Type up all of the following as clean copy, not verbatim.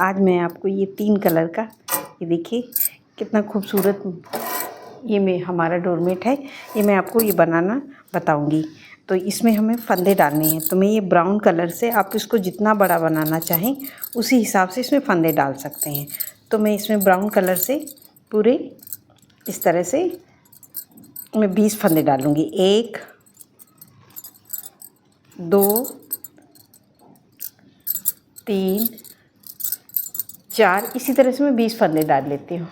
आज मैं आपको ये 3 कलर का, ये देखिए कितना खूबसूरत ये में हमारा डोरमेट है, ये मैं आपको ये बनाना बताऊंगी। तो इसमें हमें फंदे डालने हैं। तो मैं ये ब्राउन कलर से, आप इसको जितना बड़ा बनाना चाहें उसी हिसाब से इसमें फंदे डाल सकते हैं। तो मैं इसमें ब्राउन कलर से पूरे इस तरह से मैं 20 फंदे डालूँगी। 1 2 3 4, इसी तरह से मैं 20 फंदे डाल लेती हूँ।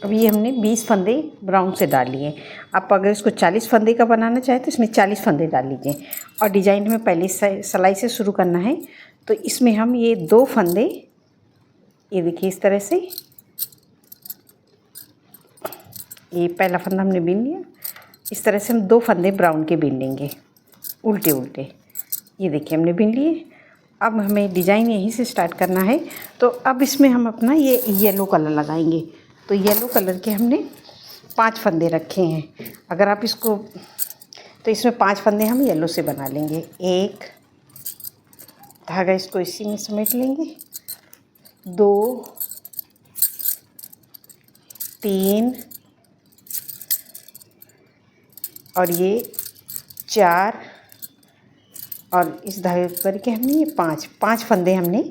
अब ये हमने 20 फंदे ब्राउन से डाल लिए। आप अगर इसको 40 फंदे का बनाना चाहें तो इसमें 40 फंदे डाल लीजिए। और डिजाइन में पहले सिलाई से शुरू करना है। तो इसमें हम ये 2 फंदे, ये देखिए इस तरह से, ये पहला फंदा हमने बीन लिया। इस तरह से हम 2 फंदे ब्राउन के बीन लेंगे, उल्टे उल्टे। ये देखिए हमने बीन लिए। अब हमें डिज़ाइन यहीं से स्टार्ट करना है। तो अब इसमें हम अपना ये येलो कलर लगाएंगे। तो येलो कलर के हमने 5 फंदे रखे हैं। अगर आप इसको, तो इसमें 5 फंदे हम येलो से बना लेंगे। 1 धागा इसको इसी में समेट लेंगे। 2 3 और ये 4 और इस धागे करके हमने ये 5 फंदे हमने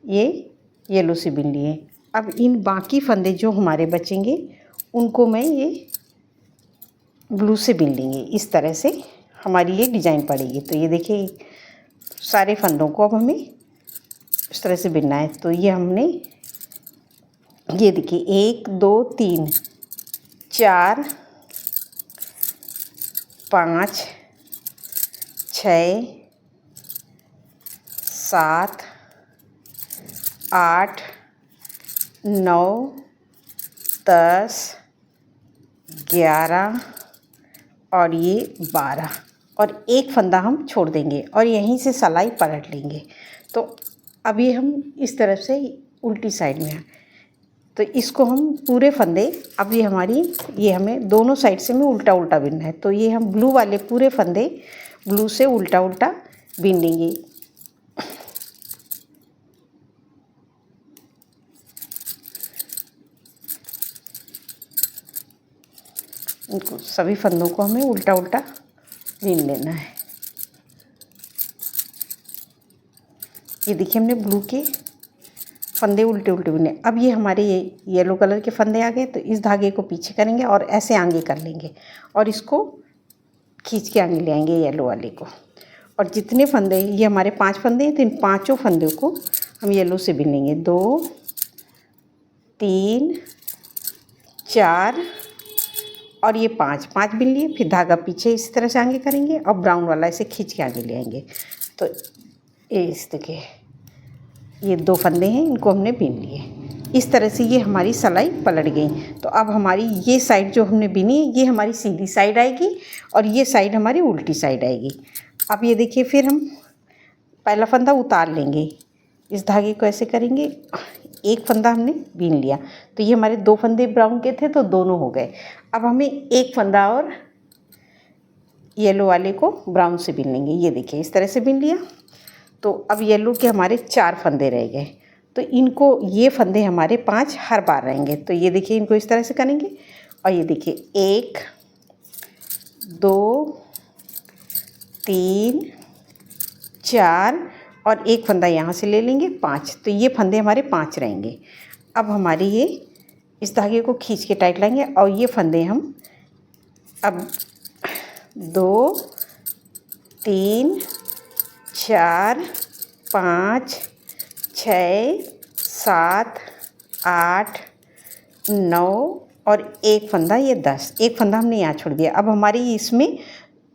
ये येलो से बिन लिए। अब इन बाकी फंदे जो हमारे बचेंगे उनको मैं ये ब्लू से बिन लेंगे। इस तरह से हमारी ये डिज़ाइन पड़ेगी। तो ये देखिए सारे फंदों को अब हमें इस तरह से बिनना है। तो ये हमने, ये देखिए 1 2 3 4 5 6 7 8 9 10 11 और ये 12 और एक फंदा हम छोड़ देंगे और यहीं से सिलाई पलट लेंगे। तो अभी हम इस तरफ से उल्टी साइड में हैं। तो इसको हम पूरे फंदे, अब ये हमारी, ये हमें दोनों साइड से में उल्टा उल्टा बिनना है। तो ये हम ब्लू वाले पूरे फंदे ब्लू से उल्टा उल्टा बिन लेंगे। इनको सभी फंदों को हमें उल्टा उल्टा बिन लेना है। ये देखिए हमने ब्लू के फंदे उल्टे उल्टे बिने। अब ये हमारे ये येलो कलर के फंदे आ गए। तो इस धागे को पीछे करेंगे और ऐसे आगे कर लेंगे और इसको खींच के आगे ले आएंगे येलो वाले को। और जितने फंदे, ये हमारे 5 फंदे हैं, तो इन 5 फंदों को हम येलो से बिन लेंगे। 2 3 4 और ये 5 बिन लिए। फिर धागा पीछे इस तरह से आगे करेंगे और ब्राउन वाला ऐसे खींच के आगे ले आएंगे। तो इस देखिए ये 2 फंदे हैं, इनको हमने बिन लिए। इस तरह से ये हमारी सिलाई पलट गई। तो अब हमारी ये साइड जो हमने बिनी है ये हमारी सीधी साइड आएगी और ये साइड हमारी उल्टी साइड आएगी। अब ये देखिए फिर हम पहला फंदा उतार लेंगे, इस धागे को ऐसे करेंगे। एक फंदा हमने बीन लिया। तो ये हमारे 2 फंदे ब्राउन के थे तो दोनों हो गए। अब हमें एक फंदा और येलो वाले को ब्राउन से बीन लेंगे। ये देखिए इस तरह से बीन लिया। तो अब येलो के हमारे 4 फंदे रह गए। तो इनको, ये फंदे हमारे 5 हर बार रहेंगे। तो ये देखिए इनको इस तरह से करेंगे और ये देखिए 1 2 3 4 और एक फंदा यहाँ से ले लेंगे 5। तो ये फंदे हमारे 5 रहेंगे। अब हमारी ये इस धागे को खींच के टाइट लाएंगे और ये फंदे हम अब 2 3 4 5 6 7 8 9 और एक फंदा, ये 10। एक फंदा हमने यहाँ छोड़ दिया। अब हमारी इसमें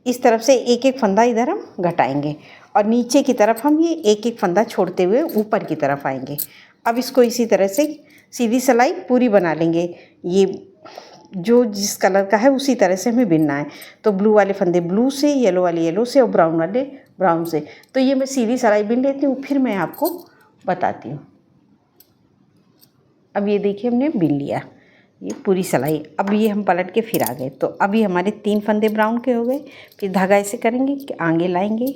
इस तरफ से एक एक फंदा इधर हम घटाएंगे और नीचे की तरफ हम ये एक एक फंदा छोड़ते हुए ऊपर की तरफ आएंगे। अब इसको इसी तरह से सीधी सिलाई पूरी बना लेंगे। ये जो जिस कलर का है उसी तरह से हमें बिनना है। तो ब्लू वाले फंदे ब्लू से, येलो वाले येलो से और ब्राउन वाले ब्राउन से। तो ये मैं सीधी सिलाई बिन लेती हूँ, फिर मैं आपको बताती हूँ। अब ये देखिए हमने बिन लिया ये पूरी सिलाई। अब ये हम पलट के फिर आ गए। तो अभी हमारे 3 फंदे ब्राउन के हो गए। फिर धागा ऐसे करेंगे कि आगे लाएंगे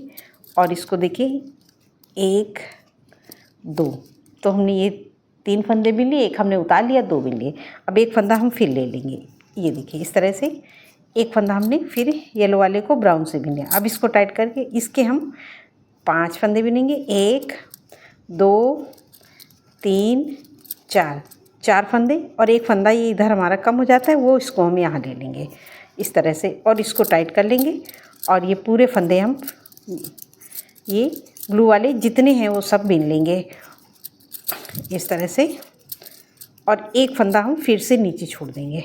और इसको देखिए 1 2, तो हमने ये 3 फंदे बिन लिए, एक हमने उतार लिया, 2 बिन लिए। अब एक फंदा हम फिर ले लेंगे, ये देखिए इस तरह से एक फंदा हमने फिर येलो वाले को ब्राउन से बिन लिया। अब इसको टाइट करके इसके हम 5 फंदे बिनेंगे, 1 2 3 4, 4 फंदे, और एक फंदा ये इधर हमारा कम हो जाता है, वो इसको हम यहाँ ले लेंगे इस तरह से, और इसको टाइट कर लेंगे। और ये पूरे फंदे हम ये ब्लू वाले जितने हैं वो सब बिन लेंगे इस तरह से, और एक फंदा हम फिर से नीचे छोड़ देंगे।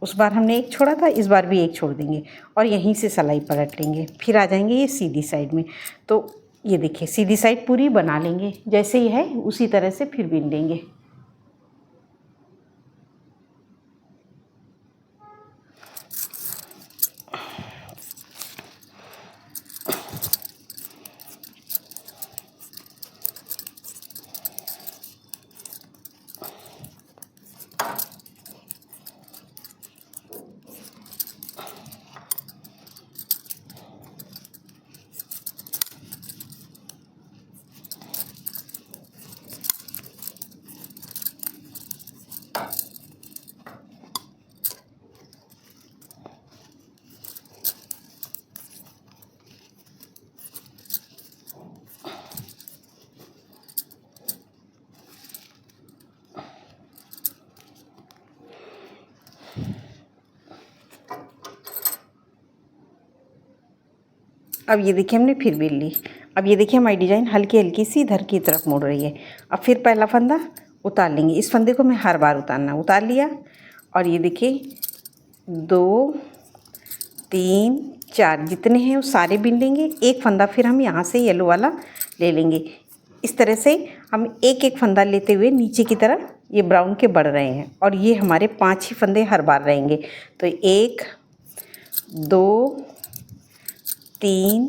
उस बार हमने एक छोड़ा था, इस बार भी एक छोड़ देंगे, और यहीं से सिलाई पलट लेंगे। फिर आ जाएंगे ये सीधी साइड में। तो ये देखिए सीधी साइड पूरी बना लेंगे, जैसे ही है उसी तरह से फिर बिन लेंगे। अब ये देखिए हमने फिर बिन ली। अब ये देखिए हमारी डिज़ाइन हल्की हल्की सी इधर की तरफ मुड़ रही है। अब फिर पहला फंदा उतार लेंगे, इस फंदे को मैं हर बार उतारना, उतार लिया, और ये देखिए 2 3 4 जितने हैं वो सारे बिन लेंगे। एक फंदा फिर हम यहाँ से येलो वाला ले लेंगे। इस तरह से हम एक एक फंदा लेते हुए नीचे की तरफ ये ब्राउन के बढ़ रहे हैं, और ये हमारे 5 ही फंदे हर बार रहेंगे। तो 1 2 3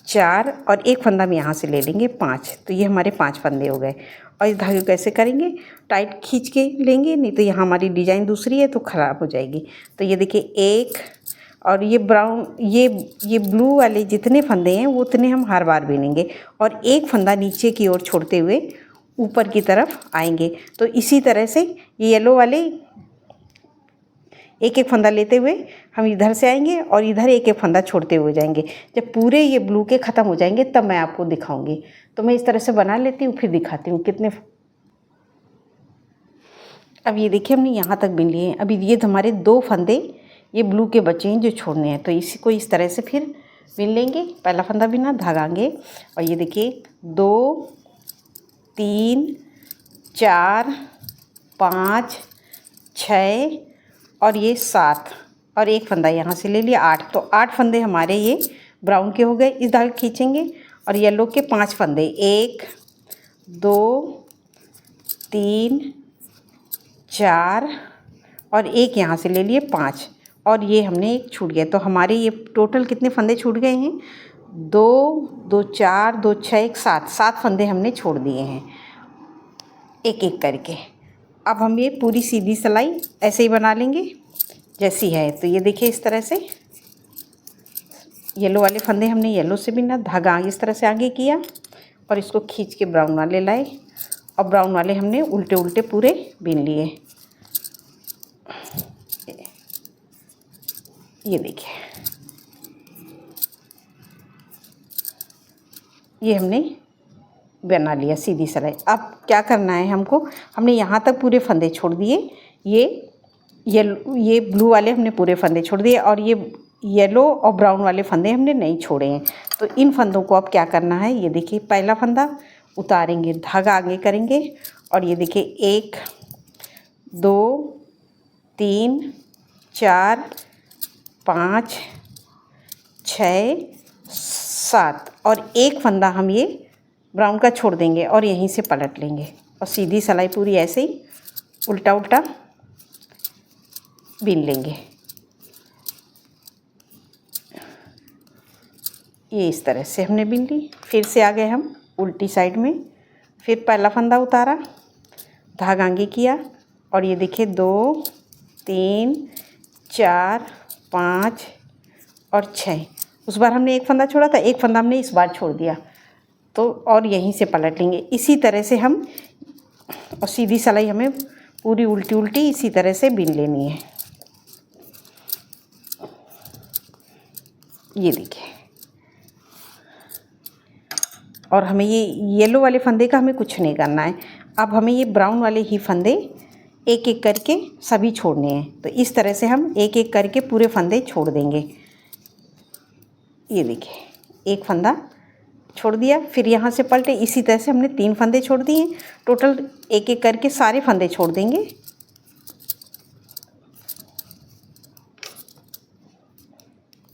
4, और एक फंदा हम यहाँ से ले लेंगे 5। तो ये हमारे 5 फंदे हो गए। और इस धागे को कैसे करेंगे, टाइट खींच के लेंगे, नहीं तो यहाँ हमारी डिज़ाइन दूसरी है तो ख़राब हो जाएगी। तो ये देखिए 1, और ये ब्राउन ये ब्लू वाले जितने फंदे हैं वो उतने हम हर बार बिनेंगे, और एक फंदा नीचे की ओर छोड़ते हुए ऊपर की तरफ आएंगे। तो इसी तरह से ये येलो वाले एक एक फंदा लेते हुए हम इधर से आएंगे, और इधर एक एक फंदा छोड़ते हुए जाएंगे। जब पूरे ये ब्लू के ख़त्म हो जाएंगे तब मैं आपको दिखाऊंगी। तो मैं इस तरह से बना लेती हूँ, फिर दिखाती हूँ कितने। अब ये देखिए हमने यहाँ तक बिन लिए हैं। अभी ये हमारे 2 फंदे ये ब्लू के बचे हैं जो छोड़ने हैं, तो इसी को इस तरह से फिर बिन लेंगे। पहला फंदा बिना, धागाएंगे, और ये देखिए 2 3 4 5 6, और ये 7, और एक फंदा यहाँ से ले लिया 8। तो 8 फंदे हमारे ये ब्राउन के हो गए। इस धागे खींचेंगे, और येलो के 5 फंदे, 1 2 3 4, और एक यहाँ से ले लिए 5, और ये हमने एक छूट गया। तो हमारे ये टोटल कितने फंदे छूट गए हैं, 2 2 4 2 6 1 7, 7 फंदे हमने छोड़ दिए हैं एक एक करके। अब हम ये पूरी सीधी सिलाई ऐसे ही बना लेंगे जैसी है। तो ये देखिए इस तरह से येलो वाले फंदे हमने येलो से बिना, धागा इस तरह से आगे किया, और इसको खींच के ब्राउन वाले लाए, और ब्राउन वाले हमने उल्टे उल्टे पूरे बिन लिए। ये देखिए ये हमने बना लिया सीधी सिलाई। अब क्या करना है हमको, हमने यहाँ तक पूरे फंदे छोड़ दिए, ये ब्लू वाले हमने पूरे फंदे छोड़ दिए, और ये येलो और ब्राउन वाले फंदे हमने नहीं छोड़े हैं। तो इन फंदों को अब क्या करना है, ये देखिए पहला फंदा उतारेंगे, धागा आगे करेंगे, और ये देखिए 1 2 3 4 5 6 7, और एक फंदा हम ये ब्राउन का छोड़ देंगे, और यहीं से पलट लेंगे, और सीधी सिलाई पूरी ऐसे ही उल्टा उल्टा बिन लेंगे। ये इस तरह से हमने बिन ली। फिर से आ गए हम उल्टी साइड में, फिर पहला फंदा उतारा, धागा आगे किया, और ये देखिए 2 3 4 5 और 6, उस बार हमने एक फंदा छोड़ा था, एक फंदा हमने इस बार छोड़ दिया, तो और यहीं से पलट लेंगे। इसी तरह से हम, और सीधी सिलाई हमें पूरी उल्टी उल्टी इसी तरह से बीन लेनी है। ये देखिए, और हमें ये येलो वाले फंदे का हमें कुछ नहीं करना है। अब हमें ये ब्राउन वाले ही फंदे एक एक करके सभी छोड़ने हैं। तो इस तरह से हम एक एक करके पूरे फंदे छोड़ देंगे। ये देखिए, एक फंदा छोड़ दिया, फिर यहाँ से पलटे, इसी तरह से हमने 3 फंदे छोड़ दिए। टोटल एक एक करके सारे फंदे छोड़ देंगे।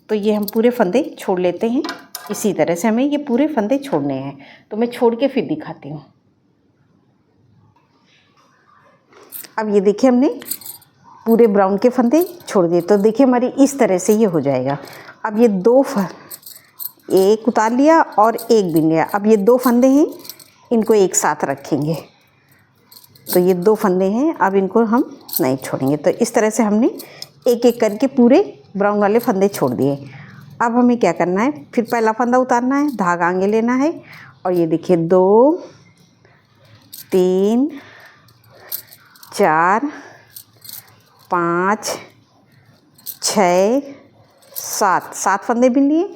तो ये हम पूरे फंदे छोड़ लेते हैं। इसी तरह से हमें ये पूरे फंदे छोड़ने हैं। तो मैं छोड़ के फिर दिखाती हूँ। अब ये देखिए, हमने पूरे ब्राउन के फंदे छोड़ दिए। तो देखिए हमारी इस तरह से ये हो जाएगा। अब ये एक उतार लिया और एक बिन लिया। अब ये 2 फंदे हैं, इनको एक साथ रखेंगे। तो ये 2 फंदे हैं, अब इनको हम नहीं छोड़ेंगे। तो इस तरह से हमने एक एक करके पूरे ब्राउन वाले फंदे छोड़ दिए। अब हमें क्या करना है, फिर पहला फंदा उतारना है, धागा आगे लेना है, और ये देखिए 2 3 4 5 6 7 फंदे बिन लिए।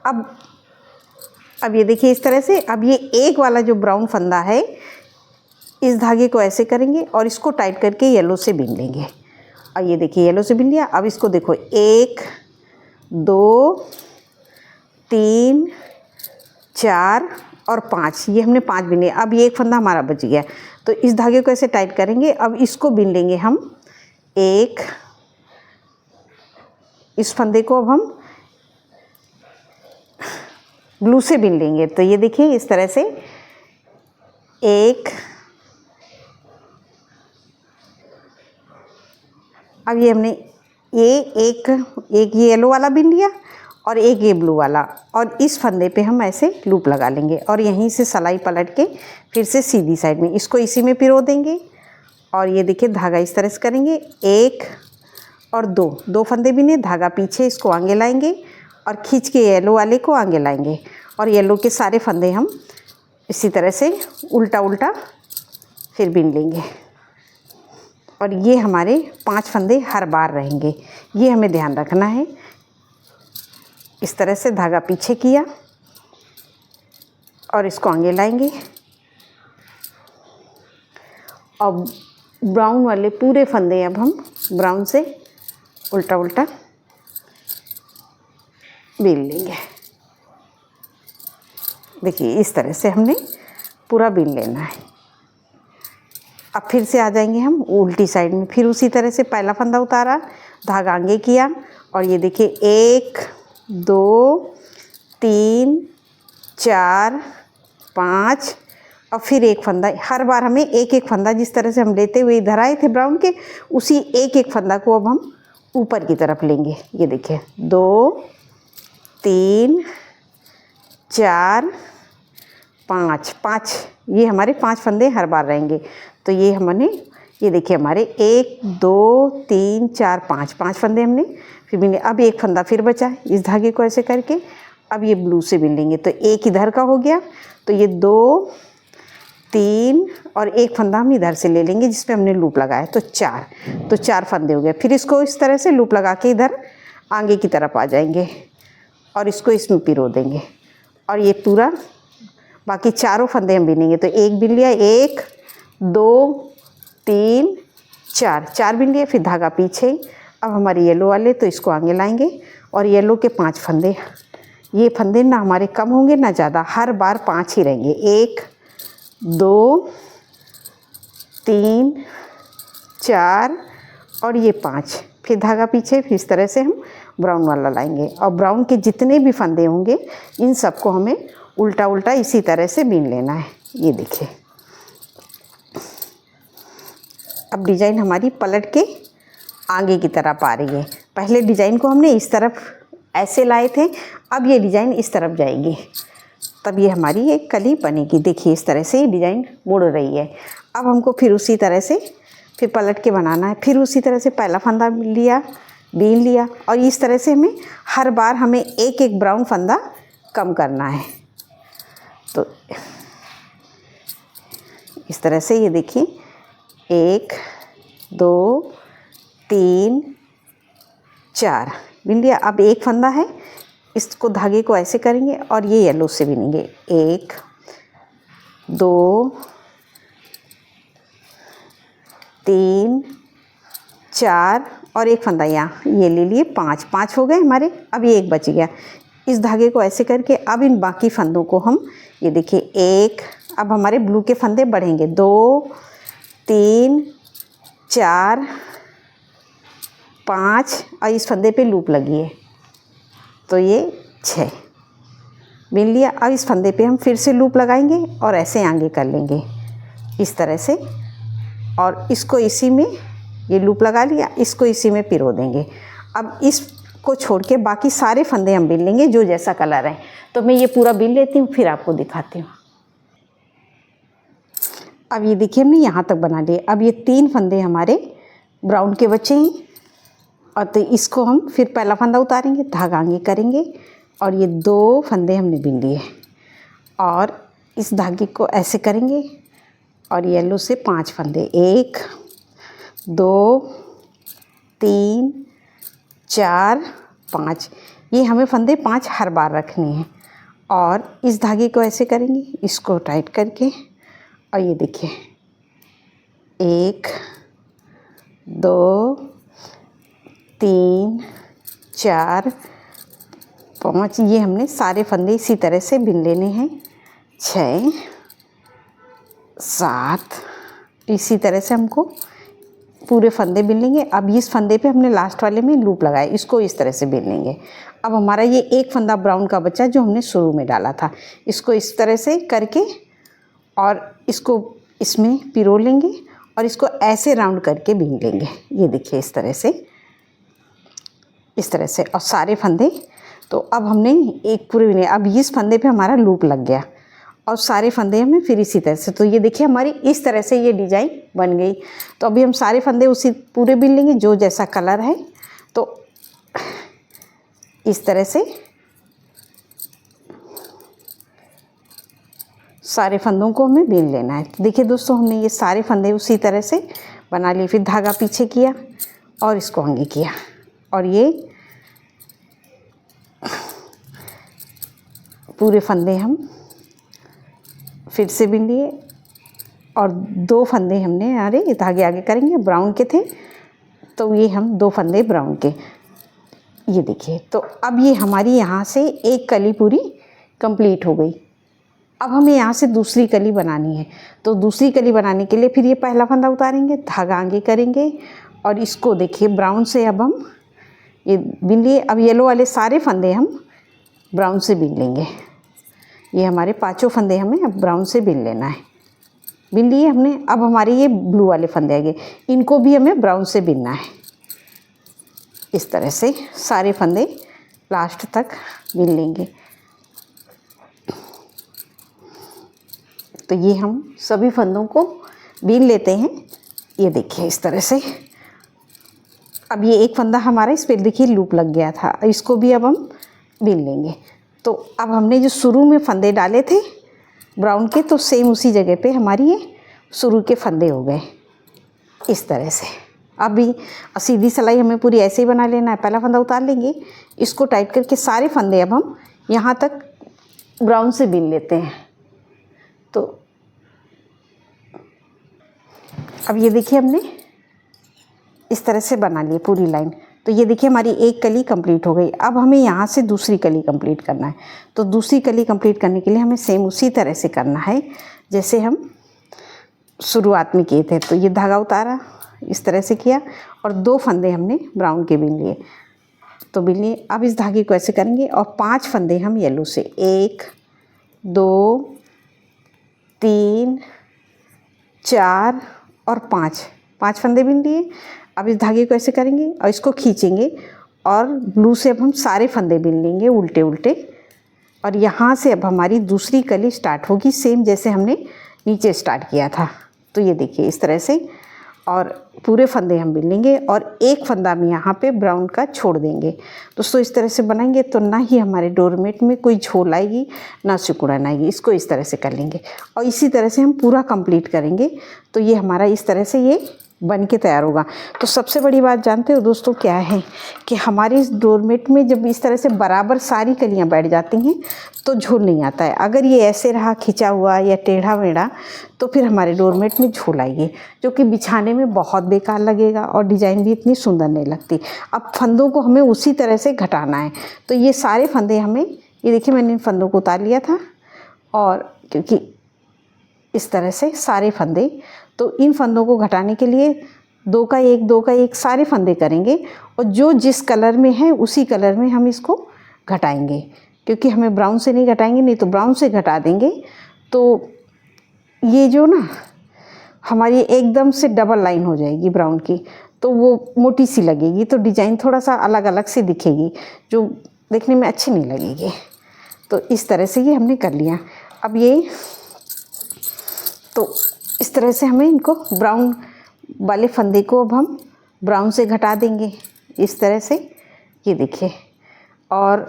अब ये देखिए इस तरह से। अब ये एक वाला जो ब्राउन फंदा है, इस धागे को ऐसे करेंगे और इसको टाइट करके येलो से बिन लेंगे। और ये देखिए येलो से बिन लिया। अब इसको देखो, 1 2 3 4 और 5, ये हमने 5 बिन लिए। अब ये एक फंदा हमारा बच गया। तो इस धागे को ऐसे टाइट करेंगे। अब इसको बिन लेंगे हम इस फंदे को अब हम ग्लू से बिन लेंगे। तो ये देखिए इस तरह से अब ये हमने एक ये येलो वाला बिन लिया और एक ये ब्लू वाला, और इस फंदे पे हम ऐसे लूप लगा लेंगे और यहीं से सिलाई पलट के फिर से सीधी साइड में इसको इसी में पिरो देंगे। और ये देखिए धागा इस तरह से करेंगे, 1 और 2 फंदे बिने, धागा पीछे, इसको आगे लाएंगे और खींच के येलो वाले को आगे लाएंगे। और येलो के सारे फंदे हम इसी तरह से उल्टा उल्टा फिर बिन लेंगे। और ये हमारे 5 फंदे हर बार रहेंगे, ये हमें ध्यान रखना है। इस तरह से धागा पीछे किया और इसको आगे लाएंगे और ब्राउन वाले पूरे फंदे अब हम ब्राउन से उल्टा उल्टा बिन लेंगे। देखिए इस तरह से हमने पूरा बिन लेना है। अब फिर से आ जाएंगे हम उल्टी साइड में। फिर उसी तरह से पहला फंदा उतारा, धागा आगे किया, और ये देखिए 1 2 3 4 5 और फिर एक फंदा। हर बार हमें एक एक फंदा, जिस तरह से हम लेते हुए इधर आए थे ब्राउन के, उसी एक एक फंदा को अब हम ऊपर की तरफ लेंगे। ये देखिए 2 3 4 5 ये हमारे 5 फंदे हर बार रहेंगे। तो ये हमने, ये देखिए हमारे 1 2 3 4 5 फंदे हमने फिर बिन लिए। अब एक फंदा फिर बचा है, इस धागे को ऐसे करके अब ये ब्लू से बिन लेंगे। तो एक इधर का हो गया, तो ये 2 3 और एक फंदा हम इधर से ले लेंगे जिस पे हमने लूप लगाया, तो 4 फंदे हो गए। फिर इसको इस तरह से लूप लगा के इधर आगे की तरफ आ जाएंगे और इसको इसमें पिरो देंगे। और ये पूरा बाकी चारों फंदे हम बिनेंगे। तो एक बिन लिया, 1 2 3 4 बिन लिए, फिर धागा पीछे। अब हमारे येलो वाले, तो इसको आगे लाएंगे और येलो के 5 फंदे, ये फंदे ना हमारे कम होंगे ना ज़्यादा, हर बार 5 ही रहेंगे। 1 2 3 4 और ये 5, फिर धागा पीछे। फिर इस तरह से हम ब्राउन वाला लाएंगे और ब्राउन के जितने भी फंदे होंगे इन सबको हमें उल्टा उल्टा इसी तरह से बीन लेना है। ये देखिए अब डिज़ाइन हमारी पलट के आगे की तरफ आ रही है। पहले डिज़ाइन को हमने इस तरफ ऐसे लाए थे, अब ये डिज़ाइन इस तरफ जाएगी, तब ये हमारी एक कली बनेगी। देखिए इस तरह से ये डिज़ाइन मुड़ रही है। अब हमको फिर उसी तरह से फिर पलट के बनाना है। फिर उसी तरह से पहला फंदा लिया, बीन लिया। और इस तरह से हमें हर बार हमें एक एक ब्राउन फंदा कम करना है। तो इस तरह से ये देखिए 1 2 3 4 बीन लिया। अब एक फंदा है, इसको धागे को ऐसे करेंगे और ये येलो से बीनेंगे। 1 2 3 4 और एक फंदा यहाँ ये ले लिए, 5 हो गए हमारे। अब ये एक बच गया। इस धागे को ऐसे करके अब इन बाकी फंदों को हम ये देखिए 1, अब हमारे ब्लू के फंदे बढ़ेंगे 2 3 4 5 और इस फंदे पे लूप लगी है तो ये 6 बीन लिया। अब इस फंदे पे हम फिर से लूप लगाएंगे और ऐसे आगे कर लेंगे इस तरह से, और इसको इसी में ये लूप लगा लिया, इसको इसी में पिरो देंगे। अब इसको छोड़ के बाकी सारे फंदे हम बीन लेंगे जो जैसा कलर है। तो मैं ये पूरा बीन लेती हूँ फिर आपको दिखाती हूँ। अब ये देखिए हमने यहाँ तक बना लिए। अब ये 3 फंदे हमारे ब्राउन के बचे हैं और तो इसको हम फिर पहला फंदा उतारेंगे, धागा आगे करेंगे और ये 2 फंदे हमने बीन लिए और इस धागे को ऐसे करेंगे और येलो से 5 फंदे 1 2 3 4 5, ये हमें फंदे 5 हर बार रखने हैं। और इस धागे को ऐसे करेंगे, इसको टाइट करके, और ये देखिए 1 2 3 4 5, ये हमने सारे फंदे इसी तरह से बीन लेने हैं। 6 7, इसी तरह से हमको पूरे फंदे बीन लेंगे। अब इस फंदे पे हमने लास्ट वाले में लूप लगाया, इसको इस तरह से बीन लेंगे। अब हमारा ये एक फंदा ब्राउन का बचा जो हमने शुरू में डाला था, इसको इस तरह से करके और इसको इसमें पिरो लेंगे और इसको ऐसे राउंड करके बीन लेंगे। ये देखिए इस तरह से और सारे फंदे। तो अब हमने एक पूरे बीने। अब इस फंदे पे हमारा लूप लग गया और सारे फंदे हमें फिर इसी तरह से। तो ये देखिए हमारी इस तरह से ये डिज़ाइन बन गई। तो अभी हम सारे फंदे उसी पूरे बीन लेंगे जो जैसा कलर है। तो इस तरह से सारे फंदों को हमें बीन लेना है। देखिए दोस्तों हमने ये सारे फंदे उसी तरह से बना लिए। फिर धागा पीछे किया और इसको आगे किया और ये पूरे फंदे हम फिर से बीन लिए और 2 फंदे हमने अरे धागे आगे करेंगे, ब्राउन के थे तो ये हम 2 फंदे ब्राउन के, ये देखिए। तो अब ये हमारी यहाँ से एक कली पूरी कंप्लीट हो गई। अब हमें यहाँ से दूसरी कली बनानी है। तो दूसरी कली बनाने के लिए फिर ये पहला फंदा उतारेंगे, धागा आगे करेंगे और इसको देखिए ब्राउन से अब हम ये बीन लिए। अब येलो वाले सारे फंदे हम ब्राउन से बीन लेंगे। ये हमारे 5 फंदे हमें अब ब्राउन से बीन लेना है। बीन लिए हमने। अब हमारे ये ब्लू वाले फंदे आगे, इनको भी हमें ब्राउन से बीनना है। इस तरह से सारे फंदे लास्ट तक बीन लेंगे। तो ये हम सभी फंदों को बीन लेते हैं। ये देखिए इस तरह से। अब ये एक फंदा हमारा इस पर देखिए लूप लग गया था, इसको भी अब हम बीन लेंगे। तो अब हमने जो शुरू में फंदे डाले थे ब्राउन के, तो सेम उसी जगह पे हमारी ये शुरू के फंदे हो गए इस तरह से। अभी सीधी सिलाई हमें पूरी ऐसे ही बना लेना है। पहला फंदा उतार लेंगे, इसको टाइट करके सारे फंदे अब हम यहाँ तक ब्राउन से बीन लेते हैं। तो अब ये देखिए हमने इस तरह से बना लिए पूरी लाइन। तो ये देखिए हमारी एक कली कंप्लीट हो गई। अब हमें यहाँ से दूसरी कली कंप्लीट करना है। तो दूसरी कली कंप्लीट करने के लिए हमें सेम उसी तरह से करना है जैसे हम शुरुआत में किए थे। तो ये धागा उतारा, इस तरह से किया और 2 फंदे हमने ब्राउन के बीन लिए। तो बीन लिए। अब इस धागे को ऐसे करेंगे और 5 फंदे हम येलो से, 1 2 3 4 और 5 फंदे बीन लिए। अब इस धागे को ऐसे करेंगे और इसको खींचेंगे और ब्लू से अब हम सारे फंदे बीन लेंगे उल्टे उल्टे। और यहाँ से अब हमारी दूसरी कली स्टार्ट होगी सेम जैसे हमने नीचे स्टार्ट किया था। तो ये देखिए इस तरह से। और पूरे फंदे हम बिन लेंगे और एक फंदा हम यहाँ पे ब्राउन का छोड़ देंगे। दोस्तों इस तरह से बनाएंगे तो ना ही हमारे डोरमेट में कोई झोल आएगी ना सिकुड़न आएगी। इसको इस तरह से कर लेंगे और इसी तरह से हम पूरा कंप्लीट करेंगे। तो ये हमारा इस तरह से ये बन के तैयार होगा। तो सबसे बड़ी बात जानते हो दोस्तों क्या है कि हमारे इस डोरमेट में जब इस तरह से बराबर सारी कलियां बैठ जाती हैं तो झोल नहीं आता है। अगर ये ऐसे रहा खिंचा हुआ या टेढ़ा मेढ़ा तो फिर हमारे डोरमेट में झोल आएगी, जो कि बिछाने में बहुत बेकार लगेगा और डिज़ाइन भी इतनी सुंदर नहीं लगती। अब फंदों को हमें उसी तरह से घटाना है। तो ये सारे फंदे हमें, ये देखिए मैंने इन फंदों को उतार लिया था और क्योंकि इस तरह से सारे फंदे, तो इन फंदों को घटाने के लिए 2 का 1 सारे फंदे करेंगे और जो जिस कलर में है उसी कलर में हम इसको घटाएंगे। क्योंकि हमें ब्राउन से नहीं घटाएंगे, नहीं तो ब्राउन से घटा देंगे तो ये जो ना हमारी एकदम से डबल लाइन हो जाएगी ब्राउन की, तो वो मोटी सी लगेगी, तो डिज़ाइन थोड़ा सा अलग अलग से दिखेगी, जो देखने में अच्छी नहीं लगेगी। तो इस तरह से ये हमने कर लिया। अब ये तो इस तरह से हमें इनको ब्राउन वाले फंदे को अब हम ब्राउन से घटा देंगे इस तरह से, ये देखिए, और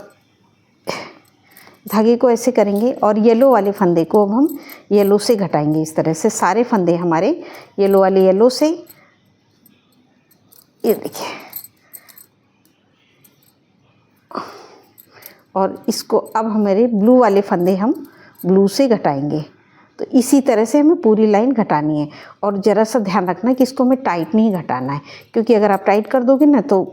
धागे को ऐसे करेंगे और येलो वाले फंदे को अब हम येलो से घटाएंगे इस तरह से। सारे फंदे हमारे येलो वाले येलो से, ये देखिए, और इसको अब हमारे ब्लू वाले फंदे हम ब्लू से घटाएंगे। तो इसी तरह से हमें पूरी लाइन घटानी है और ज़रा सा ध्यान रखना कि इसको हमें टाइट नहीं घटाना है, क्योंकि अगर आप टाइट कर दोगे ना तो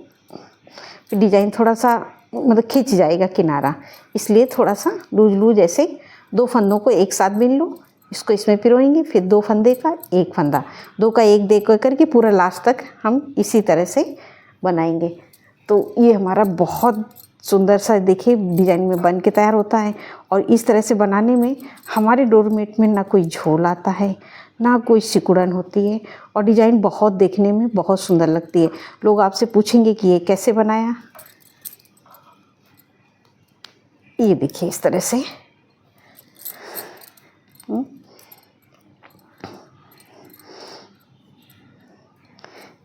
डिज़ाइन थोड़ा सा मतलब खिंच जाएगा किनारा। इसलिए थोड़ा सा लूज लूज ऐसे 2 फंदों को एक साथ बिन लो, इसको इसमें पिरोएंगे, फिर 2 फंदे का 1 फंदा, 2 का 1 दे करके पूरा लास्ट तक हम इसी तरह से बनाएंगे। तो ये हमारा बहुत सुंदर सा देखिए डिज़ाइन में बन के तैयार होता है। और इस तरह से बनाने में हमारे डोरमेट में ना कोई झोल आता है ना कोई सिकुड़न होती है और डिज़ाइन बहुत देखने में बहुत सुंदर लगती है। लोग आपसे पूछेंगे कि ये कैसे बनाया, ये देखिए इस तरह से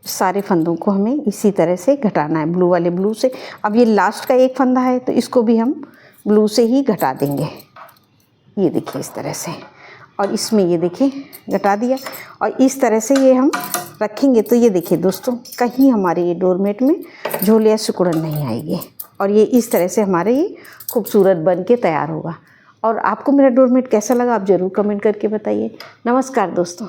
सारे फंदों को हमें इसी तरह से घटाना है, ब्लू वाले ब्लू से। अब ये लास्ट का 1 फंदा है तो इसको भी हम ब्लू से ही घटा देंगे, ये देखिए इस तरह से। और इसमें ये देखिए घटा दिया और इस तरह से ये हम रखेंगे। तो ये देखिए दोस्तों, कहीं हमारे ये डोरमेट में झोल या सिकुड़न नहीं आएगी और ये इस तरह से हमारे ये खूबसूरत बन के तैयार होगा। और आपको मेरा डोरमेट कैसा लगा आप ज़रूर कमेंट करके बताइए। नमस्कार दोस्तों।